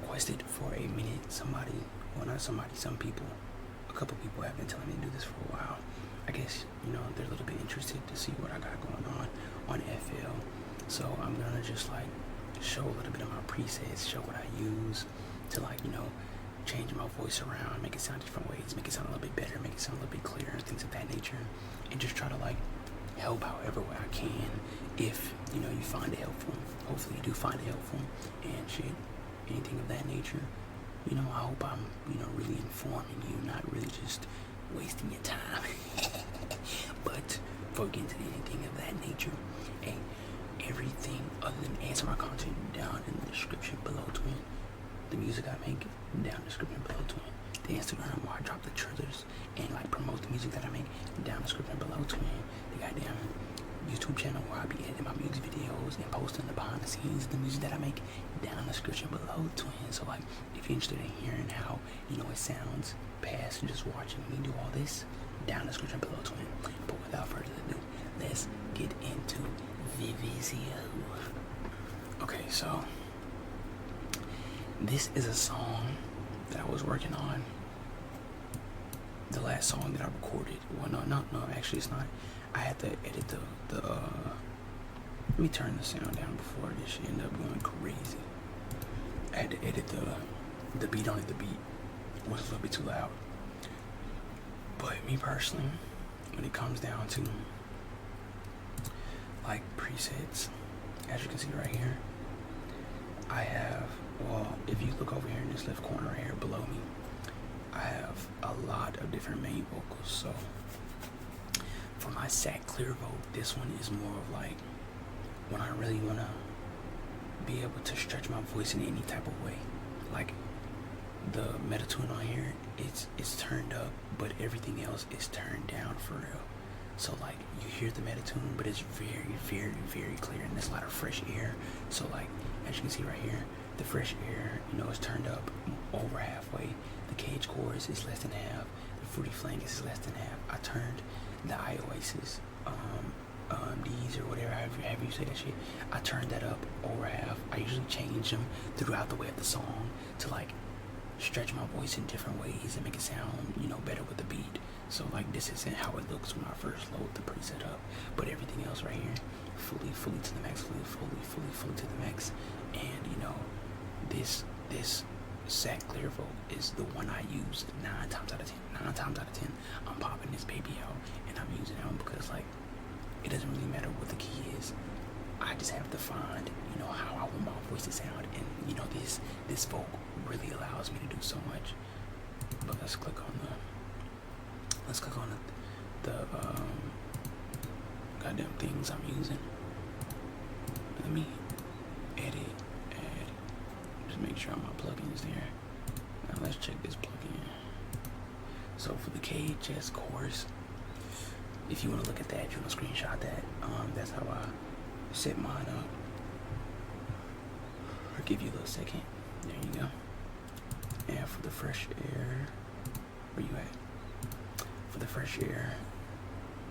requested for a minute. Some people, a couple people have been telling me to do this for a while. I guess, they're a little bit interested to see what I got going on FL. So I'm gonna just like show a little bit of my presets, show what I use to like, change my voice around, make it sound different ways, make it sound a little bit better, make it sound a little bit clearer, and things of that nature, and just try to like help however way I can. If you find it helpful, hopefully you do find it helpful, and shit, anything of that nature. I hope I'm really informing you, not really just wasting your time. But before we get into anything of that nature, hey, everything other than ASMR content down in the description below, twin. The music I make down in the description below, twin. The Instagram where I drop the trailers and like promote the music that I make down in the description below, twin. The goddamn YouTube channel where I be editing my music videos and posting the behind the scenes of the music that I make down in the description below, twin. So like, if you're interested in hearing how it sounds past just watching me do all this, down in the description below, twin. But without further ado, let's get into the video. Okay, so this is a song that I was working on. The last song that I recorded. Well, no, actually it's not. I had to edit the let me turn the sound down before this shit end up going crazy. I had to edit the beat on it. The beat was a little bit too loud. But me personally, when it comes down to like presets, as you can see right here, I have, if you look over here in this left corner right here below me, I have a lot of different main vocals. So for my sack clear vote, this one is more of like when I really want to be able to stretch my voice in any type of way. Like the metatune on here, it's turned up, but everything else is turned down for real. So like you hear the metatune, but it's very, very, very clear, and there's a lot of fresh air. So like as you can see right here, the fresh air, is turned up over halfway. The cage chorus is less than half. The fruity flangus is less than half. I turned the iOasis, D's or whatever, however you say that shit, I turned that up over half. I usually change them throughout the way of the song to like stretch my voice in different ways and make it sound, better with the beat. So like this isn't how it looks when I first load the preset up, but everything else right here, fully to the max, fully to the max. And this sack clear vote is the one I use 9 times out of 10. 9 times out of 10, I'm popping this baby out and I'm using that one because like it doesn't really matter what the key is. I just have to find, how I want my voice to sound, and this vote really allows me to do so much. But let's click on the goddamn things I'm using. Let me add, just make sure my plugins there. Now let's check this plugin. So for the KHS chorus, if you want to look at that, you want to screenshot that. That's how I set mine up. I'll give you a little second. There you go. And for the fresh air, where you at? For the fresh air,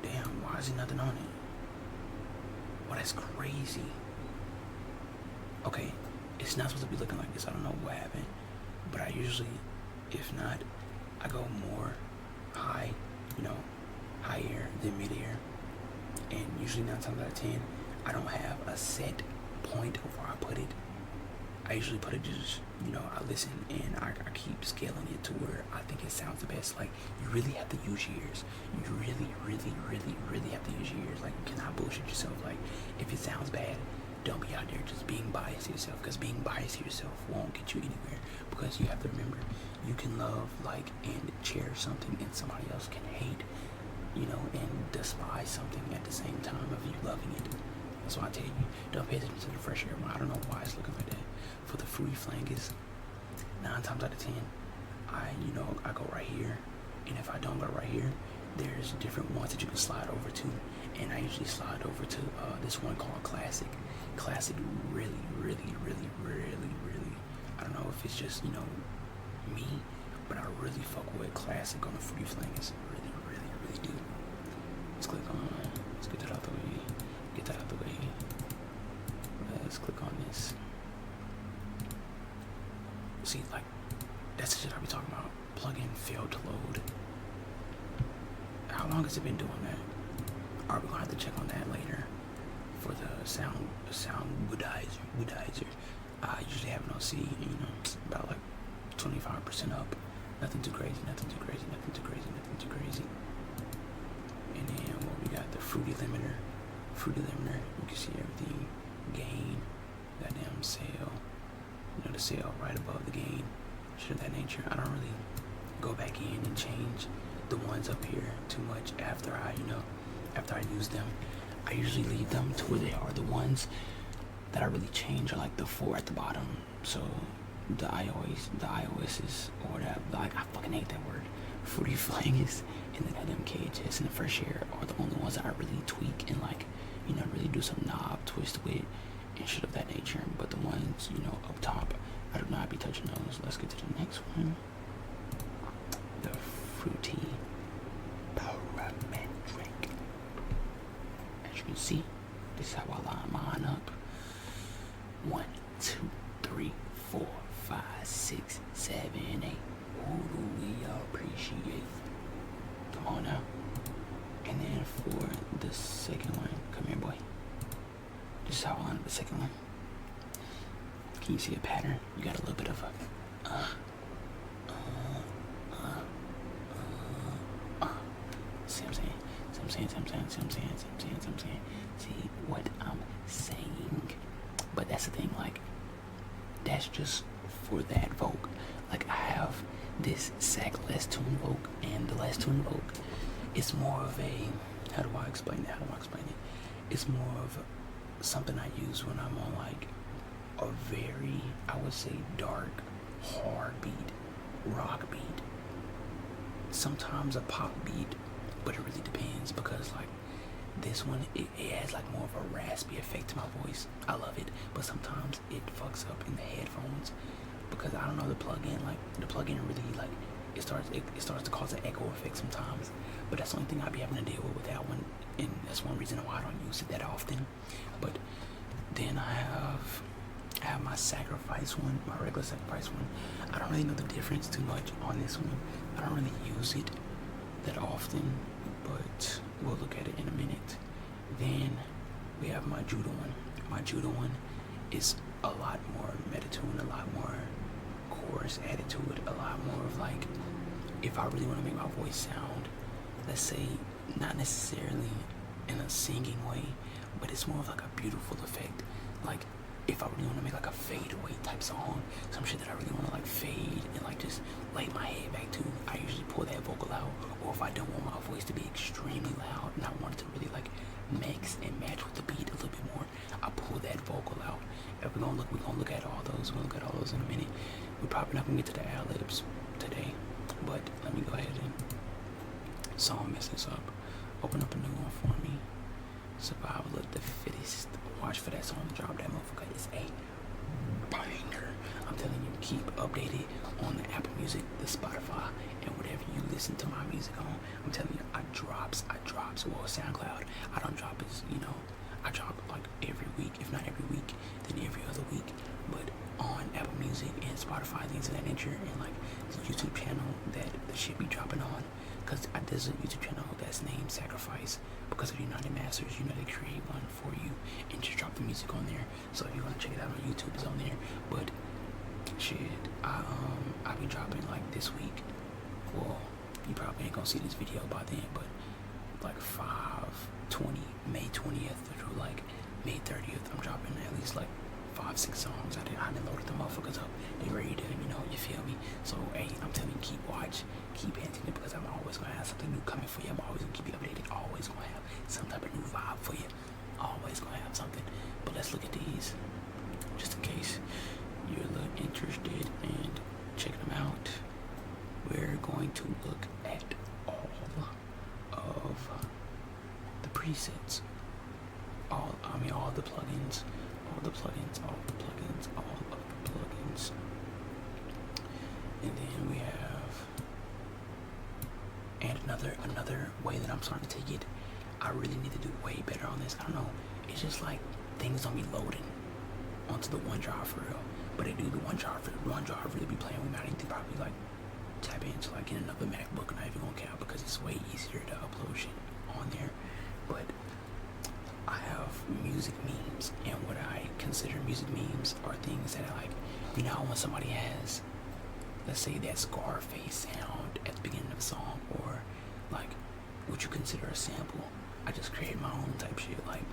damn, why is there nothing on it? Well, that's crazy. Okay, it's not supposed to be looking like this. I don't know what happened, but I usually, if not, I go more high, higher than mid air. And usually 9 times out of 10, I don't have a set point of where I put it. I usually put it just, I listen and I keep scaling it to where I think it sounds the best. Like, you really have to use your ears. You really, really, really, really have to use your ears. Like, you cannot bullshit yourself. Like, if it sounds bad, don't be out there just being biased to yourself, because being biased to yourself won't get you anywhere. Because you have to remember, you can love, like, and cherish something, and somebody else can hate, and despise something at the same time of you loving it. That's why I tell you, don't pay attention to the fresh air. I don't know why it's looking like that. For the fruity flangus, 9 times out of 10, I go right here, and if I don't go right here, there's different ones that you can slide over to, and I usually slide over to this one called Classic. Classic really, really, really, really, really, I don't know if it's just, me, but I really fuck with Classic on the fruity flangus. Really, really, really do. Let's click on, let's get that out the way. Get that out the way. Let's click on this. See, like, that's the shit I be talking about. Plugin failed to load. How long has it been doing that? Alright, we're gonna have to check on that later. For the sound woodizer. I usually have it on C, you know, about like 25% up. Nothing too crazy. And then what we got, the fruity limiter. You can see everything. Gain, goddamn cell. You know, the cell right above the gain. Shit of that nature. I don't really go back in and change the ones up here too much after I use them. I usually leave them to where they are. The ones that I really change are like the 4 at the bottom. So the iOS's or that, like, I fucking hate that word. Fruity Flings and the goddamn KHS and the Fresh Air are the only ones that I really tweak and, like, you know, really do some knob twist with and shit of that nature. But the ones, you know, up top, I do not be touching those. Let's get to the next one. The Fruity Parametric. As you can see, this is how I line mine up. 1, 2, 3, 4, 5, 6, 7, 8. Who do we appreciate? Come on now. And then for the second one, come here, boy. This is how I line up the second one. Can you see a pattern? You got a little bit of a see what I'm saying? See what I'm saying? But that's the thing, like, that's just for that Vogue. Like, I have this sack less tune Vogue, and the less tune Vogue is more of a, how do I explain it? It's more of something I use when I'm on, like, a very, I would say, dark, hard beat, rock beat. Sometimes a pop beat, but it really depends, because, like, this one, it has like more of a raspy effect to my voice. I love it, but sometimes it fucks up in the headphones because I don't know, the plugin really, like, it starts to cause an echo effect sometimes. But that's the only thing I be having to deal with that one, and that's one reason why I don't use it that often. But then I have my sacrifice one, my regular sacrifice one. I don't really know the difference too much on this one. I don't really use it that often, but we'll look at it in a minute. Then we have my Judah one. My Judah one is a lot more metatune, a lot more chorus added to it, a lot more of, like, if I really want to make my voice sound, let's say, not necessarily in a singing way, but it's more of like a beautiful effect. Like, if I really want to make like a fadeaway type song, some shit that I really want to like fade and like just lay my head back to, I usually pull that vocal out. Or if I don't want my voice to be extremely loud and I want it to really like mix and match with the beat a little bit more, I pull that vocal out. And we're gonna look at all those. We're gonna look at all those in a minute. We're probably not gonna get to the ad-libs today, but let me go ahead and song mess this up. Open up a new one for me. Survival of the fittest. Watch for that song to drop. That motherfucker is a banger. I'm telling you, keep updated on the Apple Music, the Spotify, and whatever you listen to my music on. I'm telling you, I drops. Well, SoundCloud, I don't drop as, you know, I drop like every week. If not every week, then every other week. But on Apple Music and Spotify, things of that nature, and like the YouTube channel that the shit be dropping on. Because there's a YouTube channel that's named Sacrifice. Because of United Masters, you know, they create one for you and just drop the music on there. So if you want to check it out on YouTube, it's on there. But shit, I'll be dropping like this week. Well, you probably ain't gonna see this video by then, but like May 20th through like May 30th, I'm dropping at least like 5-6 songs. I done loaded the motherfuckers up. They ready to, you know, you feel me? So, hey, I'm telling you, keep paying attention, because I'm always gonna have something new coming for you. I'm always gonna keep you updated. Always gonna have some type of new vibe for you. Always gonna have something. But let's look at these, just in case you're a little interested in checking them out. We're going to look at all of the presets. All the plugins. And then we have, and another way that I'm starting to take it, I really need to do way better on this. I don't know, it's just like things don't be loading onto the OneDrive for real. But they do, the OneDrive really be probably like tap into like in another MacBook, not even gonna count because it's way easier to upload shit on there. But I have music memes, and what I consider music memes are things that I like, you know, when somebody has, let's say, that Scarface sound at the beginning of a song, or like what you consider a sample. I just create my own type shit. Like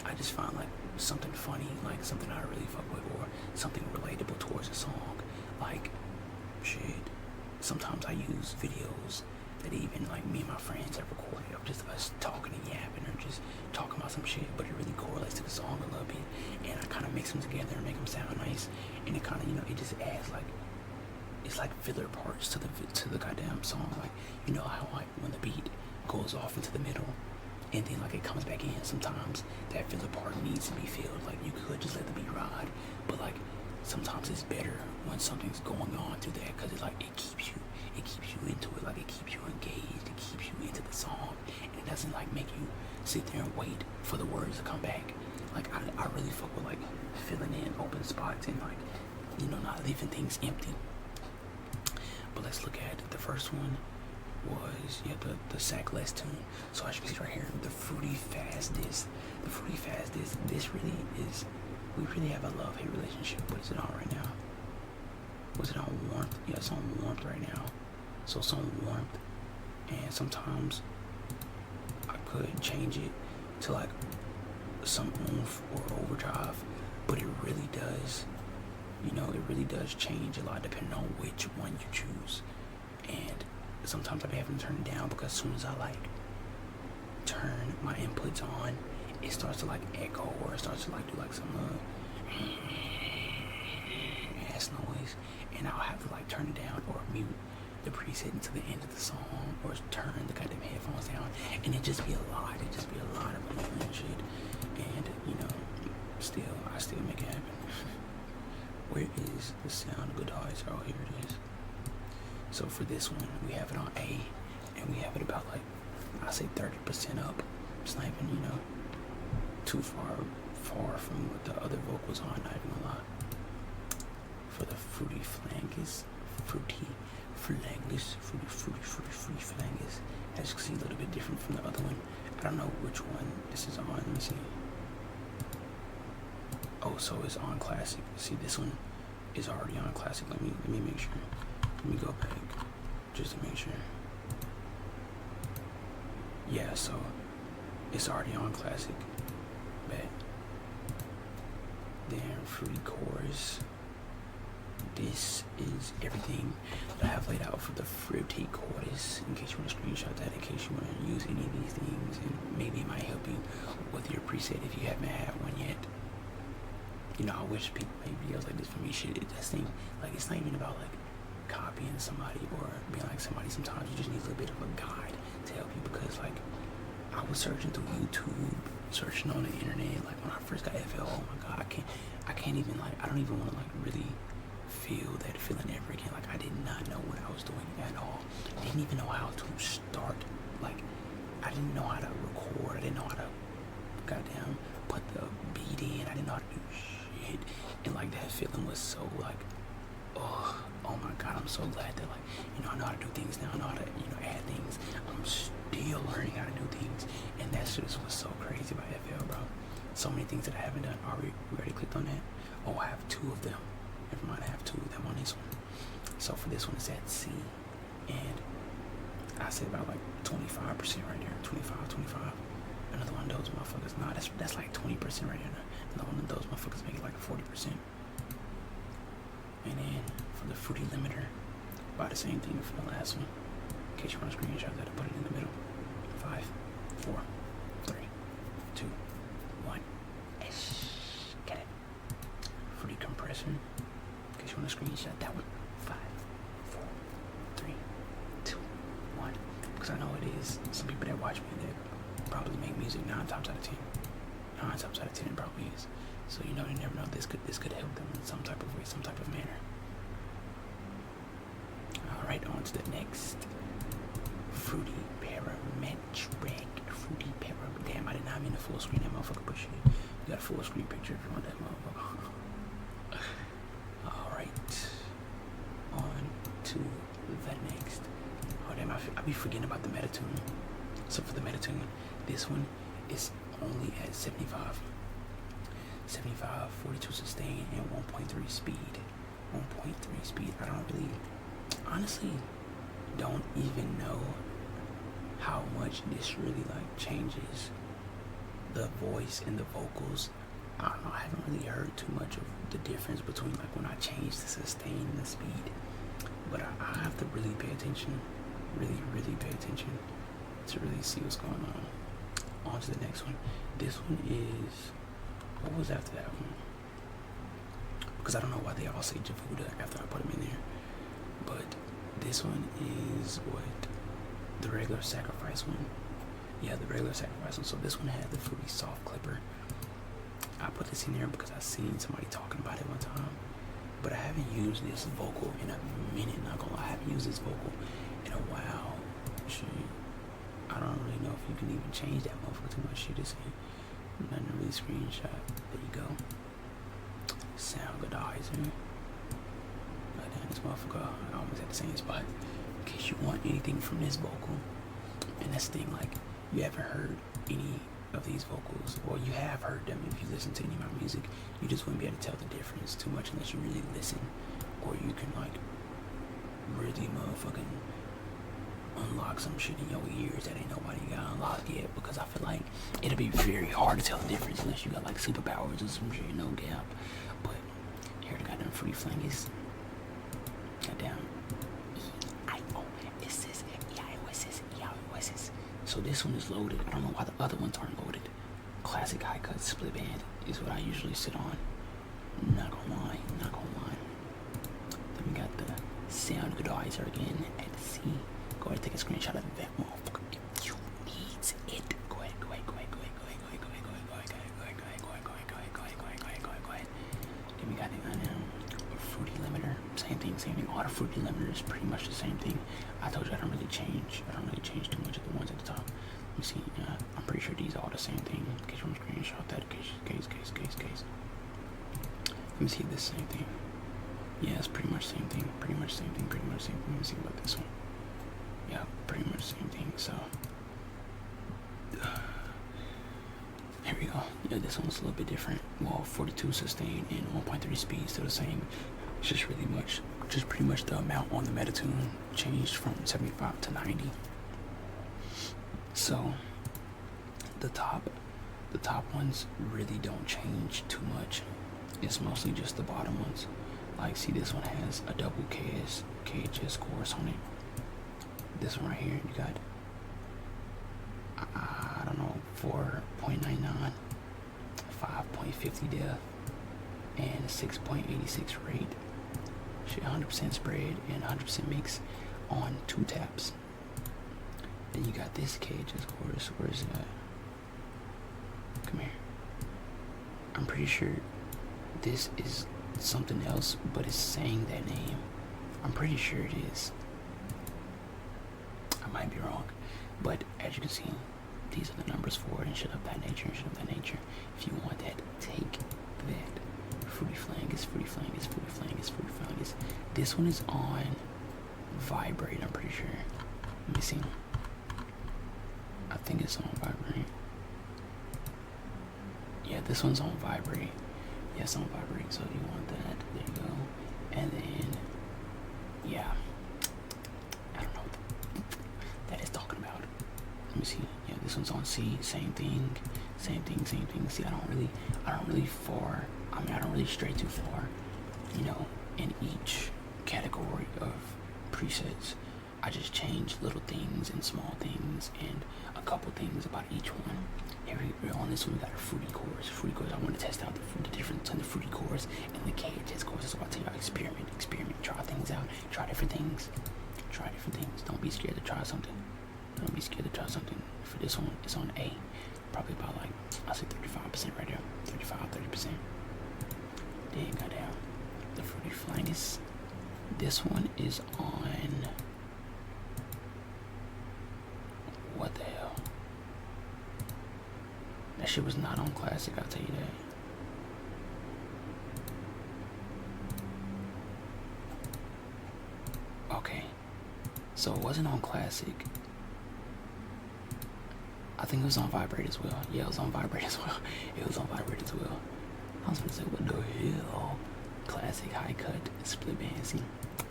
I just find like something funny, like something I really fuck with, or something relatable towards a song. Like shit. Sometimes I use videos that even like me and my friends have recorded of just us talking and yapping or just talking about some shit, but it really correlates to the song a little bit, and I kind of mix them together and make them sound nice, and it kind of, you know, it just adds like, it's like filler parts to the goddamn song. Like, you know how like when the beat goes off into the middle and then like it comes back in, sometimes that filler part needs to be filled. Like you could just let the beat ride, but like sometimes it's better when something's going on through that, because it like it keeps you into it, like it keeps you engaged, it keeps you into the song, and it doesn't like make you sit there and wait for the words to come back. Like I really fuck with like filling in open spots and like, you know, not leaving things empty. But let's look at the first one. Was the sack less tune. So as you can see right here, the fruity fast disc. The fruity fast disc. This really is. We really have a love-hate relationship. What is it on right now? Was it on warmth? Yeah, it's on warmth right now. So it's on warmth, and sometimes I could change it to like some oomph or overdrive, but it really does. You know, it really does change a lot depending on which one you choose, and sometimes I be having to turn it down because as soon as I like turn my inputs on, it starts to like echo, or it starts to like do like some ass noise, and I'll have to like turn it down or mute the preset until the end of the song, or turn the goddamn headphones down, and it just be a lot. It just be a lot of annoying shit, and you know, I still make it happen. Where is the sound guitars? Oh, here it is. So for this one, we have it on A, and we have it about like, I say 30% up. It's not even, you know, too far from what the other vocals are, not even gonna lie. For the fruity flanges, fruity flanges, as you can see, a little bit different from the other one. I don't know which one this is on. Let me see. Oh, so it's on classic. See, this one is already on classic. Let me make sure. Let me go back just to make sure. Yeah, so it's already on classic. Bet. Then fruity chorus. This is everything that I have laid out for the fruity chorus, in case you want to screenshot that, in case you want to use any of these things, and maybe it might help you with your preset if you haven't had one yet. You know, I wish people made videos like this for me. Shit, it just seems like it's not even about like copying somebody or being like somebody. Sometimes you just need a little bit of a guide to help you, because like I was searching through YouTube, searching on the internet, like when I first got FL. Oh my god, I can't even like, I don't even want to like really feel that feeling ever again. Like I did not know what I was doing at all. Didn't even know how to start. Like I didn't know how to record. I didn't know how to goddamn put the beat in. I didn't know how to do shit. And like that feeling was so like, oh my god, I'm so glad that like, you know, I know how to do things now. I know how to, you know, add things. I'm still learning how to do things, and that shit was so crazy about FL, bro. So many things that I haven't done. We already clicked on that. Oh, I have 2 of them. Never mind, I have 2 of them on this one. So for this one, it's at C, and I say about like 25% right there. 25. Another one of those motherfuckers. Nah, that's like 20% right there. Another one of those motherfuckers make it like 40%. And then for the fruity limiter, about the same thing from the last one. In case you want to screenshot that, I put it in the middle. 5, 4, 3, 2, 1. Get it. Fruity compressor. In case you want to screenshot that one. 5, 4, 3, 2, 1. Because I know it is some people that watch me that probably make music 9 times out of 10. 9 times out of 10 it probably is. So you know, you never know. This could help them in some type of way, some type of manner. Alright, on to the next. Fruity parametric. Fruity parametric. Damn, I did not mean to full screen that motherfucker, but shit. You got a full screen picture if you want that motherfucker. Alright. On I be forgetting about the Metatune. So for the Metatune, this one is only at 75, 42 sustain, and 1.3 speed. 1.3 speed. I don't really, honestly, don't even know how much this really like changes the voice and the vocals. I don't know, I haven't really heard too much of the difference between like when I change the sustain and the speed, but I have to really pay attention, really pay attention to really see what's going on to the next one. This one is, what was after that one? Because I don't know why they all say Javuda after I put them in there, but this one is what, the regular sacrifice one. Yeah, the regular sacrifice one. So this one had the fruity soft clipper. I put this in there because I seen somebody talking about it one time, but I haven't used this vocal in a minute. Not gonna lie, I haven't used this vocal in a while. Shit, I don't really know if you can even change that motherfucker too much. Shit, this ain't nothing to really screenshot. There you go. Sound goodizer. Right down this motherfucker. I almost at the same spot. In case you want anything from this vocal, and this thing, like, you haven't heard any of these vocals, or you have heard them if you listen to any of my music, you just wouldn't be able to tell the difference too much unless you really listen, or you can like really motherfucking unlock some shit in your ears that ain't nobody got unlocked yet, because I feel like it'll be very hard to tell the difference unless you got like superpowers or some shit, no gap. But here the goddamn fruity flangies. Goddamn. So this one is loaded. I don't know why the other ones aren't loaded. Classic high cut split band is what I usually sit on. Not gonna lie. Then we got the sound goodizer again at C. Go ahead and take a screenshot of that motherfucker. You needs it. Go ahead. Then we got the fruity limiter. Same thing. All the fruity limiters pretty much the same thing. I told you I don't really change too much of the ones at the top. Let me see. I'm pretty sure these are all the same thing. In case you want to screenshot that. Case. Let me see this same thing. Yeah, it's pretty much same thing. Let me see about this one. Yeah, pretty much same thing. So here we go. Yeah, this one's a little bit different. Well, 42 sustain and 1.3 speed, still the same. It's just pretty much the amount on the Metatune changed from 75 to 90. So the top ones really don't change too much. It's mostly just the bottom ones. Like, see, this one has a double KHS chorus on it. This one right here, you got, I don't know, 4.99, 5.50 depth, and 6.86 rate. Shit, 100% spread and 100% mix on 2 taps. Then you got this KHS chorus. Where is that? Come here. I'm pretty sure this is something else, but it's saying that name. I'm pretty sure it is. I might be wrong, but as you can see, these are the numbers for it and shit of that nature. If you want that, take that. Fruity flangus. This one is on vibrate, I'm pretty sure. Let me see. I think it's on vibrate. Yeah, this one's on vibrate. Yes, on vibrate. So you want that. There you go. And then, yeah. I don't know what that is talking about. Let me see. Yeah, this one's on C. Same thing. See, I don't really stray too far, in each category of presets. I just change little things and small things and a couple things about each one. Here on this one, we got a fruity chorus. I want to test out the difference between the fruity chorus and the KHS chorus. So I'll tell you, experiment, try things out, try different things. Don't be scared to try something. For this one, it's on A. Probably about like, I'll say 35% right there. 30%. Then got down the fruity flangus. This one is on, what the hell? That shit was not on classic, I'll tell you that. Okay. So it wasn't on classic. I think it was on vibrate as well. Yeah, it was on vibrate as well. It was on vibrate as well. I was gonna say, what the hell? Classic, high cut, split band. See,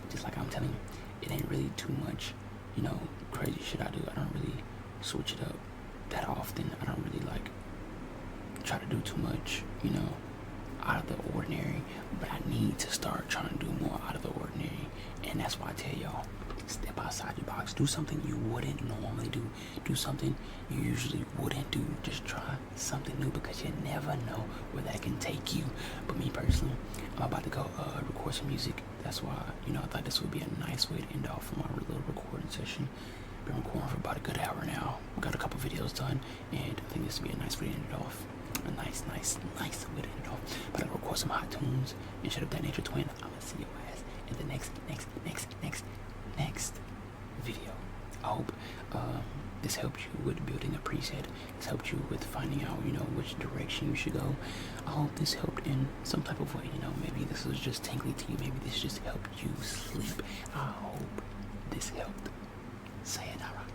just like I'm telling you, it ain't really too much, you know, crazy shit I do. I don't really switch it up that often. I don't really like try to do too much, you know, out of the ordinary. But I need to start trying to do more out of the ordinary. And that's why I tell y'all, step outside your box. Do something you wouldn't normally do. Do something you usually wouldn't do. Just try something new, because you never know where that can take you. But me personally, I'm about to go record some music. That's why, you know, I thought this would be a nice way to end off my little recording session. Been recording for about a good hour now. Got a couple videos done, and I think this would be a nice way to end it off. A nice way to end it off. But I'll record some hot tunes and shut up that nature twin. I'm gonna see your ass in the next video. I hope this helped you with building a preset. This helped you with finding out, you know, which direction you should go. I hope this helped in some type of way. You know, maybe this was just tingly to you. Maybe this just helped you sleep. I hope this helped. Sayonara.